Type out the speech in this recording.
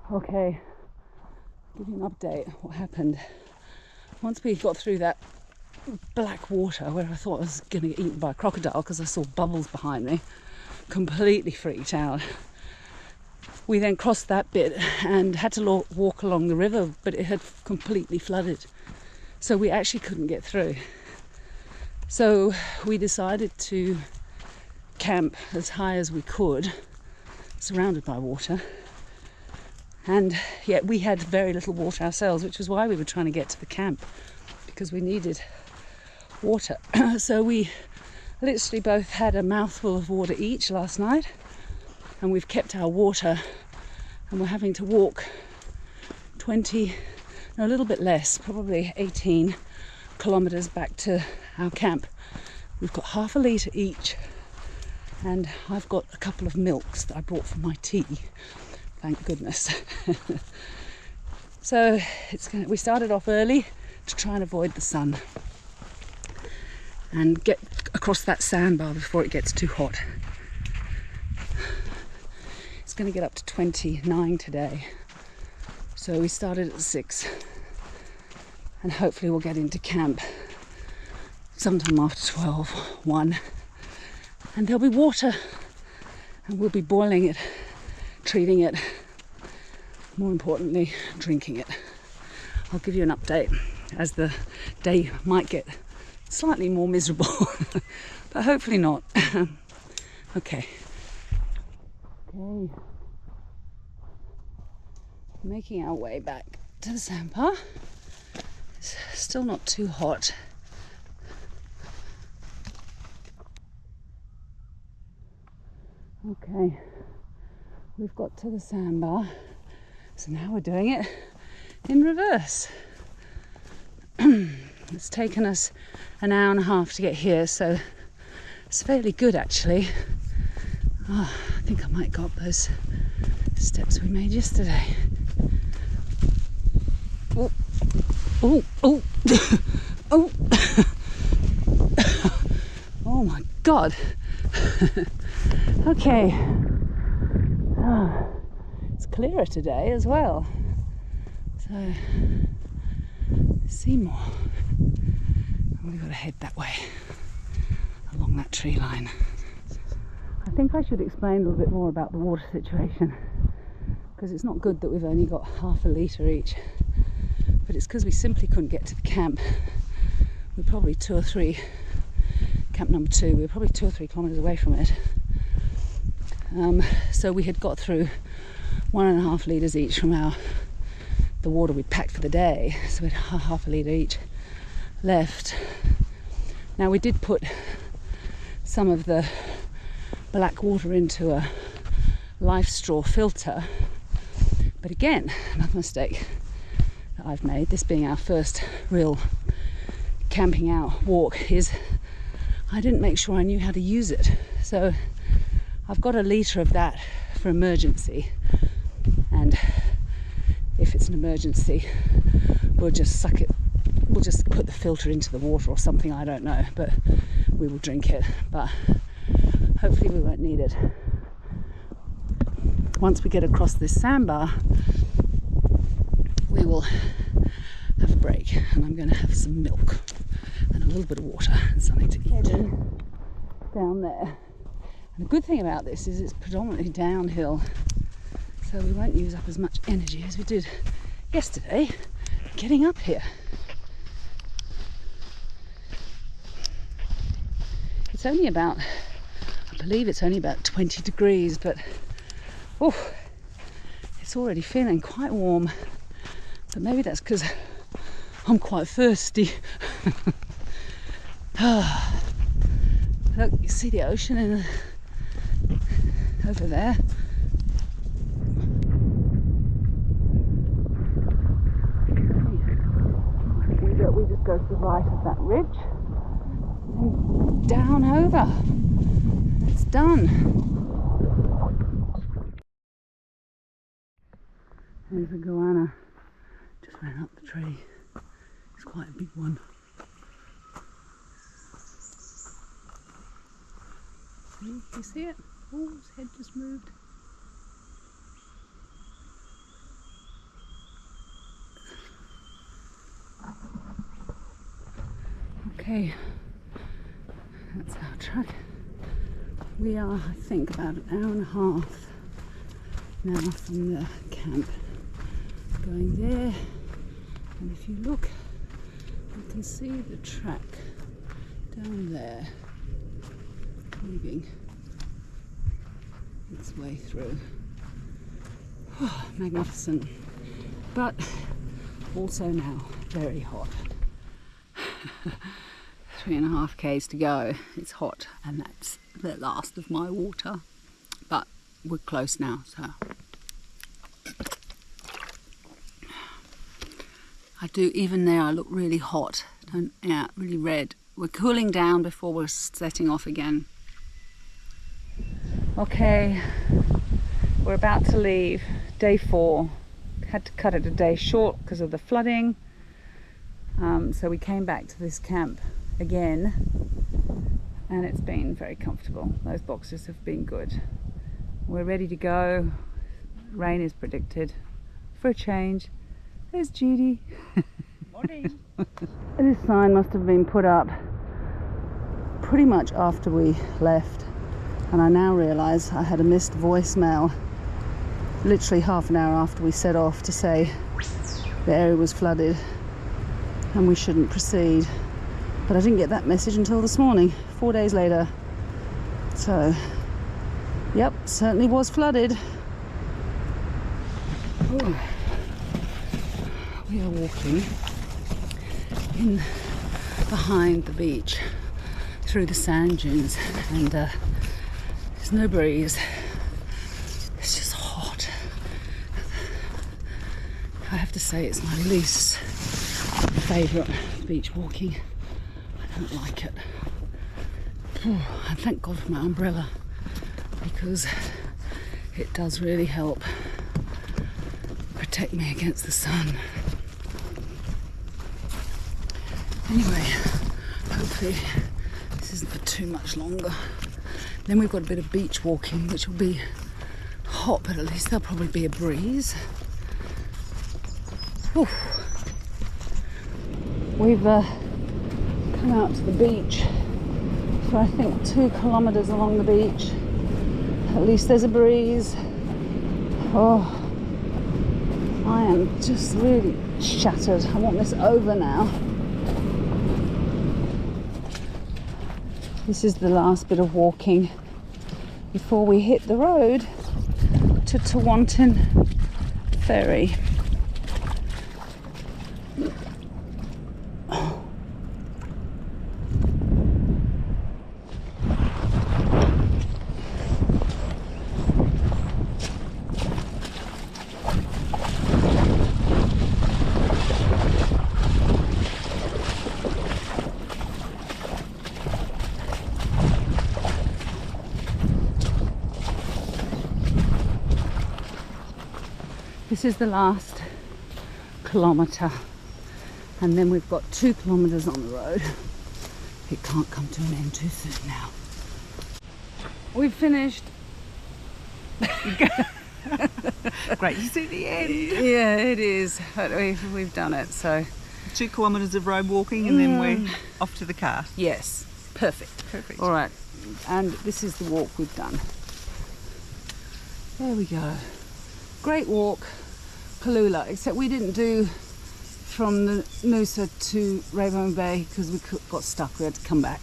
Okay, give you an update what happened. Once we got through that black water where I thought I was going to get eaten by a crocodile because I saw bubbles behind me, completely freaked out. We then crossed that bit and had to walk along the river, but it had completely flooded. So we actually couldn't get through. So we decided to camp as high as we could, surrounded by water. And yet we had very little water ourselves, which was why we were trying to get to the camp, because we needed water. So we literally both had a mouthful of water each last night, and we've kept our water, and we're having to walk 20, no, a little bit less, probably 18 kilometers back to our camp. We've got half a litre each, and I've got a couple of milks that I brought for my tea, thank goodness. So we started off early to try and avoid the sun and get across that sandbar before it gets too hot. It's going to get up to 29 today, so we started at 6, and hopefully we'll get into camp sometime after 12, 1, and there'll be water, and we'll be boiling it, treating it, more importantly drinking it. I'll give you an update as the day might get slightly more miserable, but hopefully not. Okay, making our way back to the sandbar. It's still not too hot. Okay, we've got to the sandbar, so now we're doing it in reverse. It's taken us an hour and a half to get here, so it's fairly good actually. Oh, I think I might go up those steps we made yesterday. Oh, oh, oh, oh, oh my God. Okay, it's clearer today as well, so see more. We've got to head that way along that tree line. I think I should explain a little bit more about the water situation, because it's not good that we've only got half a litre each, but it's because we simply couldn't get to the camp. We're probably camp number 2, we were probably 2 or 3 kilometres away from it. So we had got through 1.5 litres each from the water we'd packed for the day, so we had half a litre each left. Now we did put some of the black water into a life straw filter, but again, another mistake that I've made, this being our first real camping out walk, is I didn't make sure I knew how to use it. So I've got a litre of that for emergency, and if it's an emergency we'll just suck it, we'll just put the filter into the water or something, I don't know, but we will drink it, but hopefully we won't need it. Once we get across this sandbar we will have a break, and I'm going to have some milk and a little bit of water and something to eat. Down there, and the good thing about this is it's predominantly downhill, so we won't use up as much energy as we did yesterday getting up here. It's only about, I believe it's only about 20 degrees, but oh, it's already feeling quite warm, but maybe that's because I'm quite thirsty. Look, you see the ocean over there. We just go to the right of that ridge and down over. It's done. There's a goanna. Just ran up the tree. It's quite a big one. You see it? Oh, his head just moved. Okay, that's our truck. We are, I think, about an hour and a half now from the camp. Going there, and if you look, you can see the track down there moving its way through. Oh, magnificent, but also now very hot. 3.5 k's to go. It's hot, and that's the last of my water, but we're close now, so I do, even there I look really hot, yeah, really red. We're cooling down before we're setting off again. Okay, we're about to leave, day 4. Had to cut it a day short because of the flooding. So we came back to this camp again, and it's been very comfortable. Those boxes have been good. We're ready to go. Rain is predicted for a change. There's Judy. Morning. This sign must have been put up pretty much after we left, and I now realise I had a missed voicemail literally half an hour after we set off to say the area was flooded and we shouldn't proceed, but I didn't get that message until this morning, 4 days later. So yep, certainly was flooded. Ooh. We are walking in behind the beach through the sand dunes, and there's no breeze. It's just hot. I have to say it's my least favourite beach walking. I don't like it. And thank God for my umbrella, because it does really help protect me against the sun. Anyway, hopefully this isn't for too much longer. Then we've got a bit of beach walking, which will be hot, but at least there'll probably be a breeze. Whew. We've come out to the beach for I think 2 kilometres along the beach. At least there's a breeze. Oh, I am just really shattered. I want this over now. This is the last bit of walking before we hit the road to Tewantin Ferry. This is the last kilometre, and then we've got 2 kilometres on the road. It can't come to an end too soon now. We've finished. Great, you see the end. Yeah, it is, but we've done it, so. 2 kilometres of road walking, and then we're off to the car. Yes, perfect. Perfect. All right, and this is the walk we've done. There we go. Great Walk, Cooloola, except we didn't do from the Noosa to Rainbow Bay because we got stuck. We had to come back.